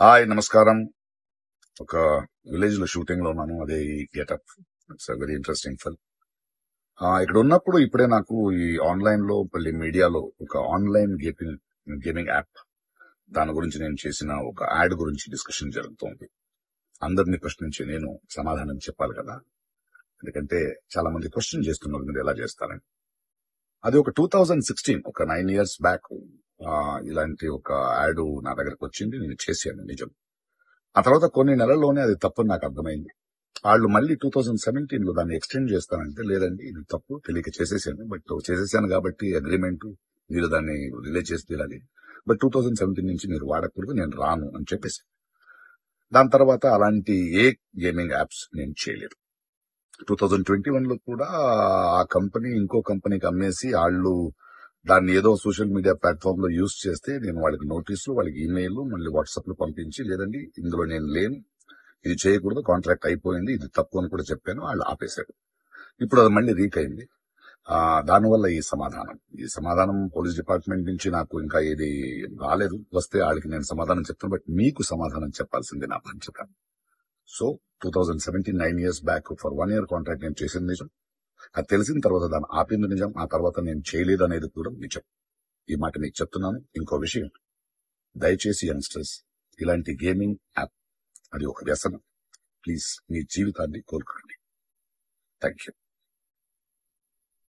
Hi, నమస్కారం. ఒక village లో షూటింగ్ లో ఉన్నాను. అదే ఈ getup. It's very interesting film. ఇక్కడ ఉన్నప్పుడు ఇప్పుడే నాకు ఈ ఆన్లైన్ లో మళ్ళీ మీడియాలో ఒక ఆన్లైన్ గేమింగ్ యాప్ దాని గురించి నేను చేసిన ఒక యాడ్ గురించి డిస్కషన్ జరుగుతోంది. అందరినీ ప్రశ్నించి నేను సమాధానం చెప్పాలి కదా, ఎందుకంటే చాలా మంది క్వశ్చన్ చేస్తున్నారు మీరు ఎలా చేస్తారని. అది ఒక 2016, ఒక 9 years బ్యాక్ ఇలాంటి ఒక యాడ్ నా దగ్గరకు వచ్చింది. నేను చేశాను, నిజం. ఆ తర్వాత కొన్ని నెలల్లోనే అది తప్పని నాకు అర్థమైంది. వాళ్ళు మళ్ళీ 2017 లో దాన్ని ఎక్స్టెండ్ చేస్తానంటే, లేదండి ఇది తప్పు, తెలియక చేసేసాను. బట్ చేసేసాను కాబట్టి అగ్రిమెంట్, మీరు దాన్ని రిలే చేసి తీరాలి. బట్ 2017 నుంచి మీరు వాడకూడదు, నేను రాను అని చెప్పేసి. దాని తర్వాత అలాంటి ఏ గేమింగ్ యాప్స్ నేను చేయలేదు. 2021 లో కూడా ఆ కంపెనీ ఇంకో కంపెనీకి అమ్మేసి వాళ్ళు దాన్ని ఏదో సోషల్ మీడియా ప్లాట్ఫామ్ లో యూజ్ చేస్తే నేను వాళ్ళకి నోటీసులు, వాళ్ళకి ఈమెయిల్, మళ్ళీ వాట్సాప్ లో పంపించి, లేదండి ఇందులో నేను లేను, ఇది చేయకూడదు, కాంట్రాక్ట్ అయిపోయింది, ఇది తప్పు అని కూడా చెప్పాను. వాళ్ళు ఆపేశారు. ఇప్పుడు అది మళ్ళీ రీక్ అయింది. దానివల్ల ఈ సమాధానం పోలీస్ డిపార్ట్మెంట్ నుంచి నాకు ఇంకా ఏది రాలేదు. వస్తే వాళ్ళకి నేను సమాధానం చెప్తాను. బట్ మీకు సమాధానం చెప్పాల్సింది నా బాధ్యత. So 2017, 9 years back for 1 year contract నేను చేసింది నిజం. అది తెలిసిన తర్వాత దాన్ని ఆపింది నిజం. ఆ తర్వాత నేను చేయలేదు అనేది కూడా నిజం. ఈ మాట మీకు చెప్తున్నాను. ఇంకో విషయం, దయచేసి యంగ్స్టర్స్, ఇలాంటి గేమింగ్ యాప్ అది ఒక వ్యసనం. ప్లీజ్ మీ జీవితాన్ని కోల్పోండి. Thank you.